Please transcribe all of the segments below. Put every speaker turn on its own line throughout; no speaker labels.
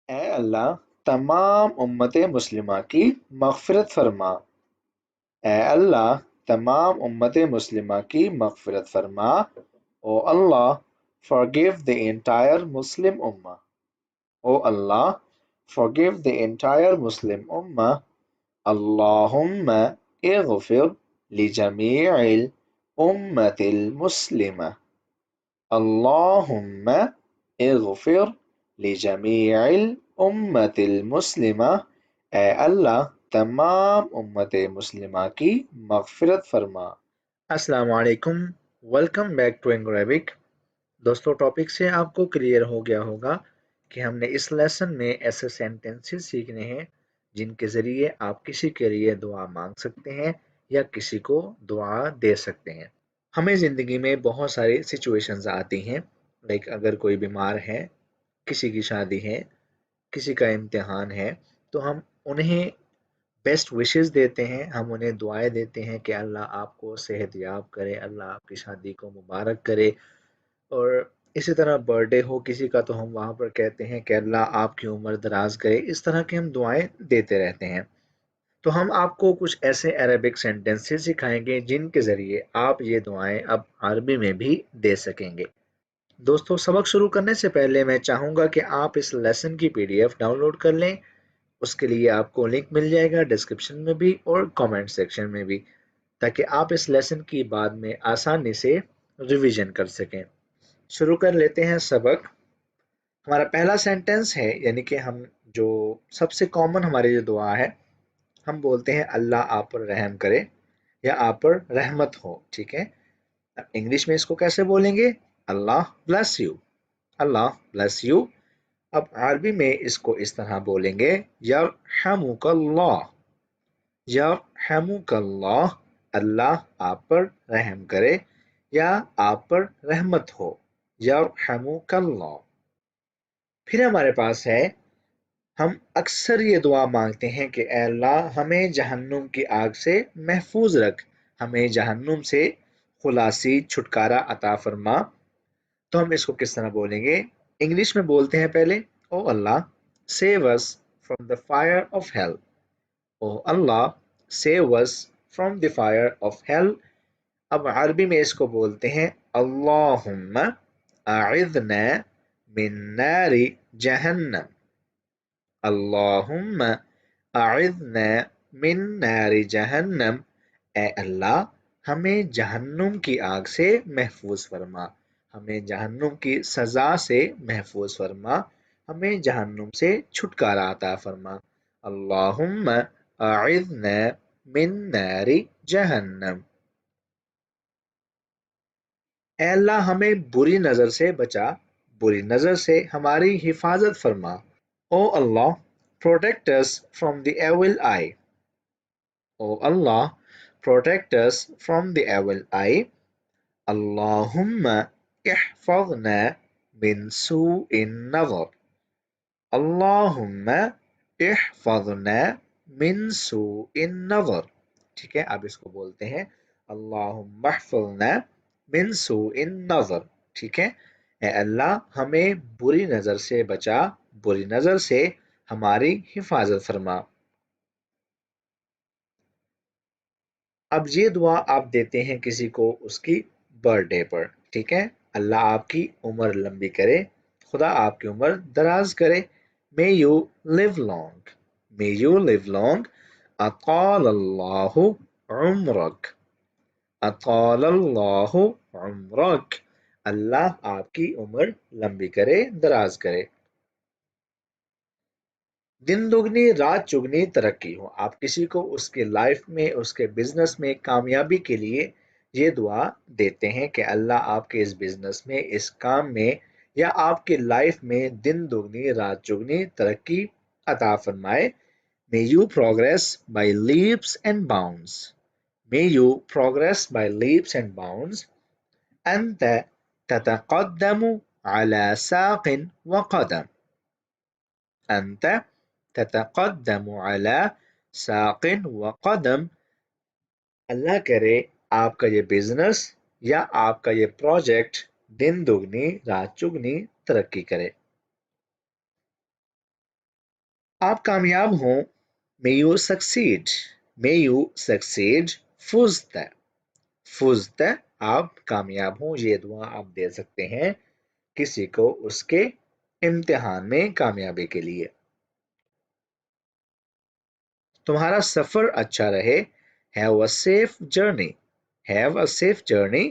اے اللہ تمام امت مسلمہ کی مغفرت فرما۔ اے اللہ تمام امت مسلمہ کی مغفرت فرما۔ او اللہ forgive the entire Muslim Ummah. O Allah, forgive the entire Muslim Ummah. Allahumma اغفر لجميع الأمة المسلمة. اللهم اغفر لجميع الأمة المسلمة. اے اللہ تمام امت مسلمہ کی مغفرت فرما۔ السلام علیکم، ویلکم بیک ٹو انگریوک۔ دوستو ٹاپک سے آپ کو کلیئر ہو گیا ہوگا کہ ہم نے اس لیسن میں ایسے سینٹنسز سیکھنے ہیں جن کے ذریعے آپ کسی کے لیے دعا مانگ سکتے ہیں یا کسی کو دعا دے سکتے ہیں۔ ہمیں زندگی میں بہت ساری سچویشنز آتی ہیں، لائک اگر کوئی بیمار ہے، کسی کی شادی ہے، کسی کا امتحان ہے، تو ہم انہیں بیسٹ وشز دیتے ہیں، ہم انہیں دعائیں دیتے ہیں کہ اللہ آپ کو صحت یاب کرے، اللہ آپ کی شادی کو مبارک کرے۔ اور اسی طرح برتھ ڈے ہو کسی کا تو ہم وہاں پر کہتے ہیں کہ اللہ آپ کی عمر دراز کرے۔ اس طرح کے ہم دعائیں دیتے رہتے ہیں۔ تو ہم آپ کو کچھ ایسے عربک سینٹنسز سکھائیں گے جن کے ذریعے آپ یہ دعائیں اب عربی میں بھی دے سکیں گے۔ دوستو سبق شروع کرنے سے پہلے میں چاہوں گا کہ آپ اس لیسن کی PDF ڈاؤن لوڈ کر لیں۔ اس کے لیے آپ کو لنک مل جائے گا ڈسکرپشن میں بھی اور کامنٹ سیکشن میں بھی، تاکہ آپ اس لیسن کی بعد میں آسانی سے ریویژن کر سکیں۔ شروع کر لیتے ہیں سبق۔ ہمارا پہلا سینٹنس ہے، یعنی کہ ہم جو سب سے کامن ہماری جو دعا ہے، ہم بولتے ہیں اللہ آپ پر رحم کرے یا آپ پر رحمت ہو، ٹھیک ہے؟ انگلش میں اس کو کیسے بولیں گے؟ Allah bless you, Allah bless you. اب عربی میں اس کو اس طرح بولیں گے یرحمک اللہ، یرحمک اللہ، اللہ آپ پر رحم کرے یا آپ پر رحمت ہو، یرحمک اللہ۔ پھر ہمارے پاس ہے، ہم اکثر یہ دعا مانگتے ہیں کہ اے اللہ ہمیں جہنم کی آگ سے محفوظ رکھ، ہمیں جہنم سے خلاصی چھٹکارا عطا فرما۔ تو ہم اس کو کس طرح بولیں گے؟ انگلش میں بولتے ہیں پہلے، او اللہ save us from the fire of hell. O Allah save us from the fire of hell. اب عربی میں اس کو بولتے ہیں اللہم اعذنا من نار جہنم، اللہم اعذنا من نار جہنم، اے اللہ ہمیں جہنم کی آگ سے محفوظ فرما، ہمیں جہنم کی سزا سے محفوظ فرما، ہمیں جہنم سے چھٹکارا عطا فرما۔ اللہم اعذنا من نار جہنم، اے اللہ ہمیں بری نظر سے بچا، بری نظر سے ہماری حفاظت فرما۔ او اللہ protect us from the evil eye. O Allah protect us from the evil eye. اللہم احفظنا من سوء النظر، اللہم احفظنا من سوء النظر، ٹھیک ہے؟ اب اس کو بولتے ہیں اللہم احفظنا من سوء النظر، ٹھیک ہے؟ اے اللہ ہمیں بری نظر سے بچا، بری نظر سے ہماری حفاظت فرما۔ اب یہ دعا آپ دیتے ہیں کسی کو اس کی برتھ ڈے پر، ٹھیک ہے؟ اللہ آپ کی عمر لمبی کرے، خدا آپ کی عمر دراز کرے۔ May you live long. May you live long. اطال اللہ عمرک، اطال اللہ عمرک، اللہ آپ کی عمر لمبی کرے، دراز کرے۔ دن دگنی رات چگنی ترقی ہو، آپ کسی کو اس کے لائف میں، اس کے بزنس میں کامیابی کے لیے یہ دعا دیتے ہیں کہ اللہ آپ کے اس بزنس میں، اس کام میں یا آپ کے لائف میں دن دگنی رات چگنی ترقی عطا فرمائے۔ May you progress by leaps and bounds. May you progress by leaps and bounds. أنت تتقدم على ساق وقدم، أنت تتقدم على ساق وقدم، اللہ کرے آپ کا یہ بزنس یا آپ کا یہ پروجیکٹ دن دگنی رات چگنی ترقی کرے۔ آپ کامیاب ہوں. May you succeed. May you succeed. فزت. فزت آپ کامیاب ہوں. یہ دعا آپ دے سکتے ہیں کسی کو اس کے امتحان میں کامیابی کے لیے. تمہارا سفر اچھا رہے. Have a safe journey. Have a safe journey.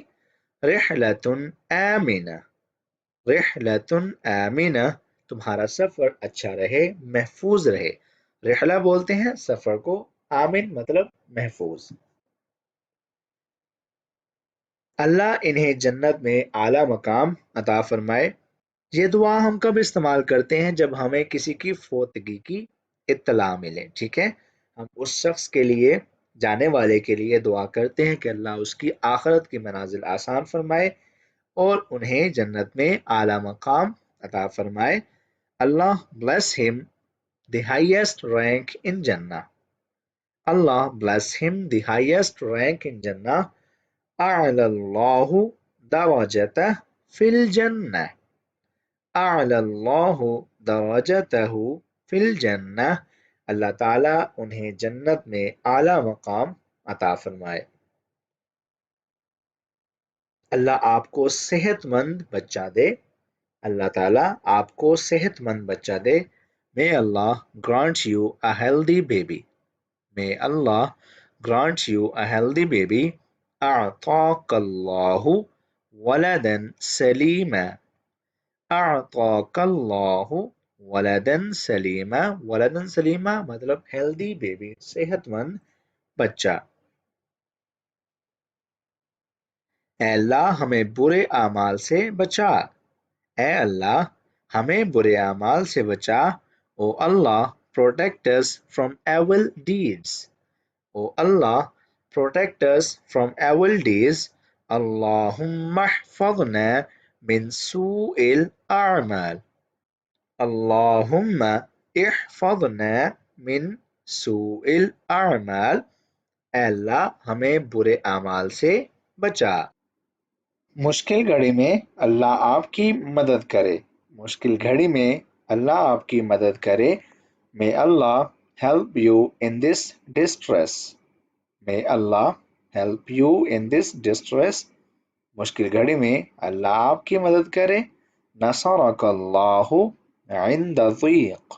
رحلۃ Amna. رحلۃ Amna. تمہارا سفر اچھا رہے، محفوظ رہے. رحلہ بولتے ہیں سفر کو، آمن مطلب محفوظ. اللہ انہیں جنت میں اعلیٰ مقام عطا فرمائے. یہ دعا ہم کب استعمال کرتے ہیں؟ جب ہمیں کسی کی فوتگی کی اطلاع ملے. ٹھیک ہے، ہم اس شخص کے لیے، جانے والے کے لیے دعا کرتے ہیں کہ اللہ اس کی آخرت کی منازل آسان فرمائے اور انہیں جنت میں اعلیٰ مقام عطا فرمائے. اللہ bless him the highest rank in Jannah. Allah bless him the highest rank in Jannah. أعلى الله درجته في الجنة. أعلى الله درجته في الجنة. اللہ تعالیٰ انہیں جنت میں اعلیٰ مقام عطا فرمائے. اللہ آپ کو صحت مند بچہ دے. اللہ تعالیٰ آپ کو صحت مند بچہ دے. May Allah grant you a healthy baby. May Allah grant you a healthy baby. أعطاك الله ولدا سليما. أعطاك الله ولدا سلیما. ولدا سلیما مطلب ہیلدی بیبی، صحت مند بچہ. اے اللہ ہمیں برے اعمال سے بچا. اے اللہ ہمیں برے اعمال سے بچا. او اللہ protect us from evil deeds. O Allah protect us from evil deeds. اللہم احفظنا من سوء الاعمال. اللہم احفظنا من سوء الاعمال. اے اللہ ہمیں برے اعمال سے بچا. مشکل گھڑی میں اللہ آپ کی مدد کرے. مشکل گھڑی میں اللہ آپ کی مدد کرے. May Allah help you in this distress. May Allah help you in this distress. مشکل گھڑی میں اللہ آپ کی مدد کرے. نصرک اللہ عند ضیق.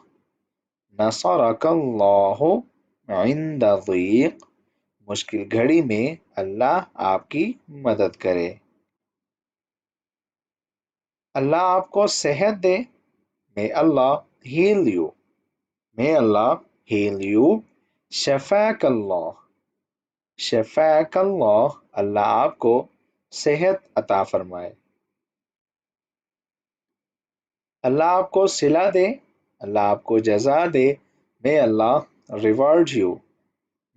نصرک اللہ عند ضیق. مشکل گھڑی میں اللہ آپ کی مدد کرے. اللہ آپ کو صحت دے. May Allah heal you. May Allah heal you. شفاک اللہ. شفاک اللہ. اللہ آپ کو صحت عطا فرمائے. اللہ آپ کو صلہ دے. اللہ آپ کو جزا دے. May Allah reward you.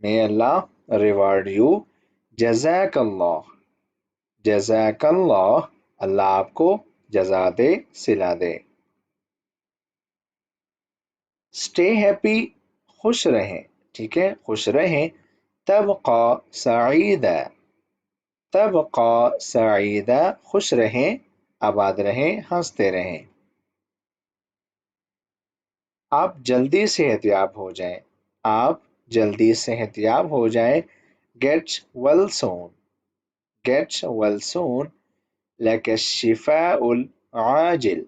May Allah reward you. جزاک اللہ. جزاک اللہ. اللہ آپ کو جزا دے، صلہ دے. Stay happy. خوش رہیں. ٹھیک ہے، خوش رہیں. تبقى سعیدہ. تبقى سعیدہ. خوش رہیں، آباد رہیں، ہنستے رہیں. آپ جلدی صحت یاب ہو جائیں. آپ جلدی صحت یاب ہو جائیں. Get well soon. Get well soon. لك الشفاء العاجل.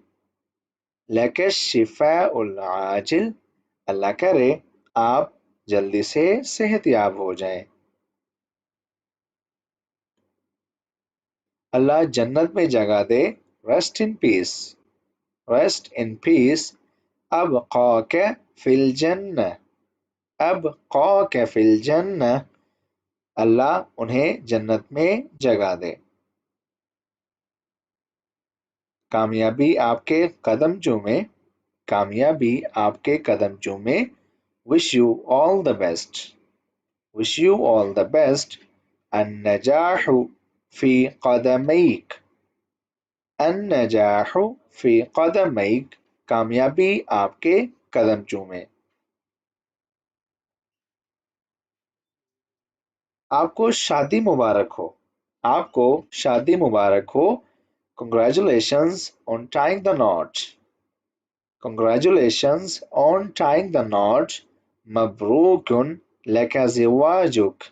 لك الشفاء العاجل. اللہ کرے آپ جلدی سے صحت یاب ہو جائیں. اللہ جنت میں جگہ دے. Rest in peace. Rest in peace. أبقاك في الجنة. أبقاك في الجنة. اللہ انہیں جنت میں جگہ دے. کامیابی آپ کے قدم چومے. کامیابی آپ کے قدم چومے. Wish you all the best. Wish you all the best. النجاح في قدميك. النجاح في قدميك. کامیابی آپ کے قدم چومے. آپ کو شادی مبارک ہو. آپ کو شادی مبارک ہو. Congratulations on tying the knot. Congratulations on tying the knot. مبروك لك زواجك.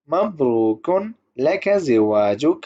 مبروك لك زواجك.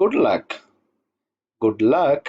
Good luck. Good luck.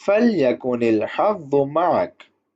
فليكن الحظ معك.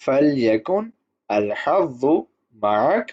فليكن الحظ معك.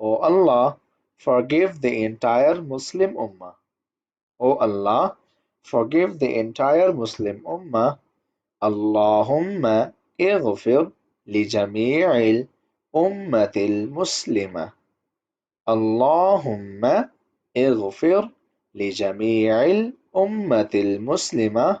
O Allah, forgive the entire Muslim Ummah. O Allah, forgive the entire Muslim Ummah. Allahumma ighfir li jami'il ummatil muslimah. Allahumma ighfir li jami'il ummatil muslimah.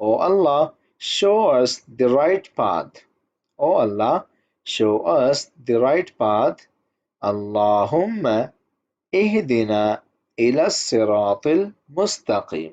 O Allah, show us the right path. O Allah, show us the right path. Allahumma ihdina ila siratil mustaqim.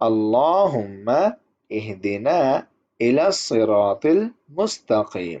Allahumma ihdina ila siratil mustaqim.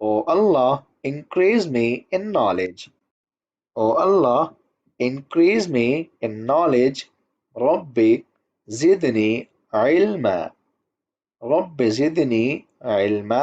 O Allah, increase me in knowledge. O Allah, increase me in knowledge. Rabbi zidni ilma. Rabbi zidni ilma.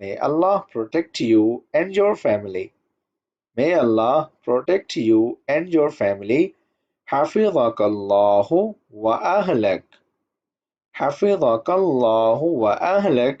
May Allah protect you and your family. May Allah protect you and your family. Hafizakallahu wa ahlak. Hafizakallahu wa ahlak.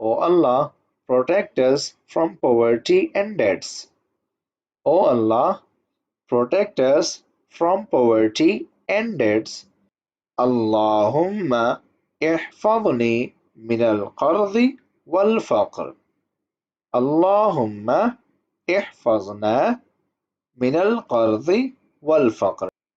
O Allah, protect us from poverty and debts. O Allah, protect us from poverty and debts. Allahumma ihfazni min al-qardi wal-faqr. Allahumma ihfazna min al-qardi wal-faqr.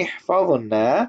ihfazna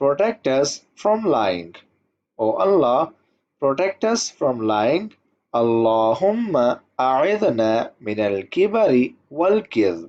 protect us from lying. O Allah, protect us from lying. Allahumma a'idhna min al-kibari wal-kidhb.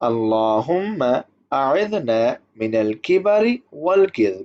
Allahumma a'idhna min al-kibari wal-kidhb.